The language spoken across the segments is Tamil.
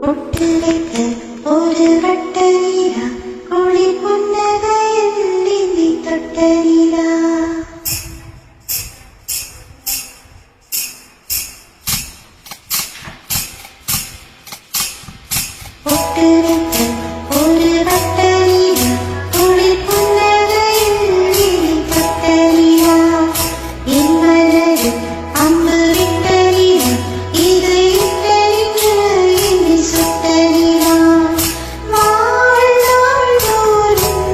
பொட்டு வைத்த ஒரு வட்ட நீரா குளிர் புன்னகையில் நீந்தி தொட்ட நீரா பொட்டு வைத்த ஒரு வட்ட நீரா குளிர் புன்னகையில் நீந்தி தொட்ட நீரா என் மனது அம்பு விட்ட நீரா இது இட்டறிந்து என்னை சுட்ட நீரா வாழ்நாள் தோறும்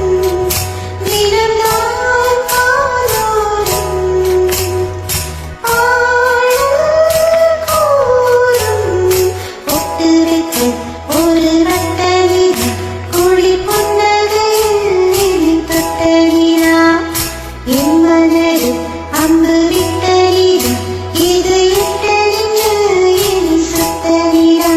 தினம்தான் காதோறும் ஆழல் கூறும் பொட்டு வைத்த ஒரு வட்ட நீரா குளிர் புன்னகையில் என்னை தொட்ட நீரா என் மனது அம்பு விட்ட நீரா இது இட்டறிந்து என்னை சுட்ட நீரா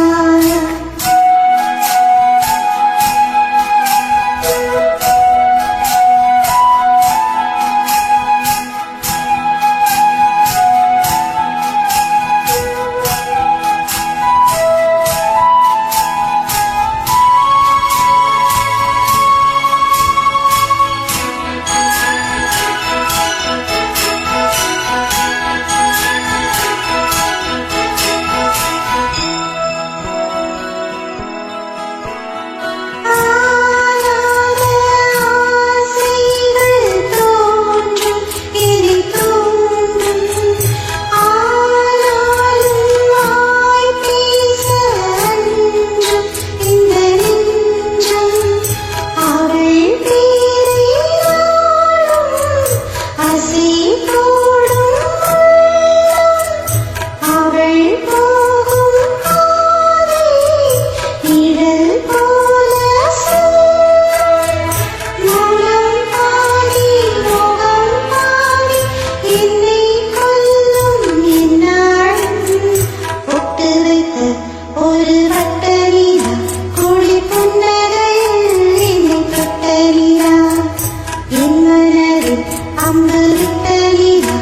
ஒரு வட்ட நீரா குளிர் புன்னகையில் என்னை தொட்ட நீரா என் மனது அம்பு விட்ட நீரா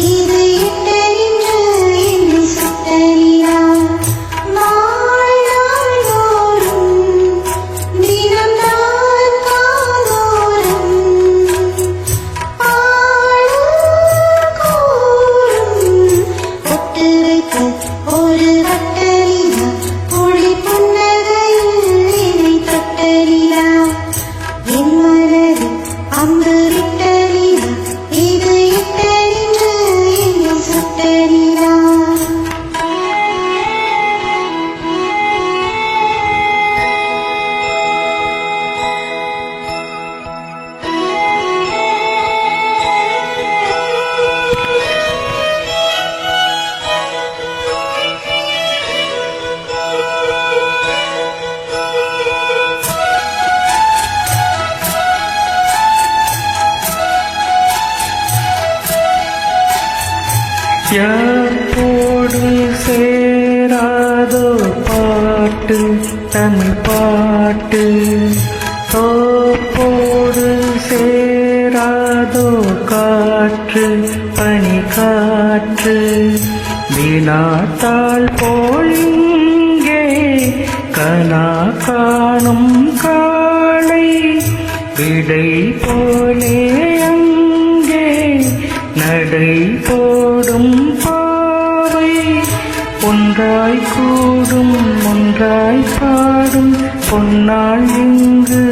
இது இட்டறிந்து என்னை சுட்ட நீரா வாழ்நாள் தோறும் தினம்தான் காதோறும் ஆழல் கூறும் பொட்டு வைத்த ஒரு வட்ட நீரா குளிர் புன்னகையில் என்னை தொட்ட நீரா என் மனது அம்பு விட்ட நீரா இது இட்டறிந்து என்னை சுட்ட நீரா யாப்போடு சேராதோ பாட்டு தமிழ் பாட்டு தோப்போடு சேராதோ காற்று பனி காற்று வினாத்தாள் போலிங்கே கனா காணும் காளை விடை போலே அங்கே நடை போடும் பாவை ஒன்றாய் கூடும் ஒன்றாய் பாடும் பொன்னாள் இங்கு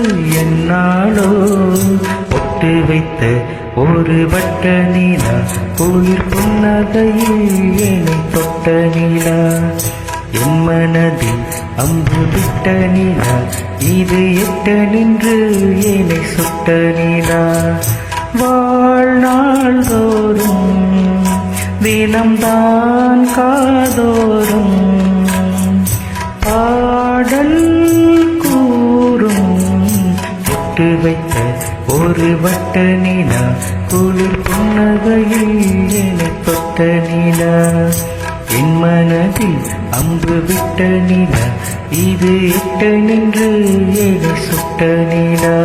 என்னாளோ பொட்டு வைத்த ஒரு வட்ட நீலா குளிர் புன்னகையில் என்னை தொட்ட நீலா என் மனதில் அம்பு விட்ட நீலா இது எட்ட நின்று என்னை சுட்ட நீலா வாழ்நாள் தோறும் தினம்தான் காதோறும் பாடல் கூறும் பொட்டு வைத்த ஒரு வட்ட நீலா குளிர் புன்னகையில் என்னை தொட்ட நீலா என் மனதில் அம்பு விட்ட நீலா இது எட்ட நின்று என்னை சுட்ட நீலா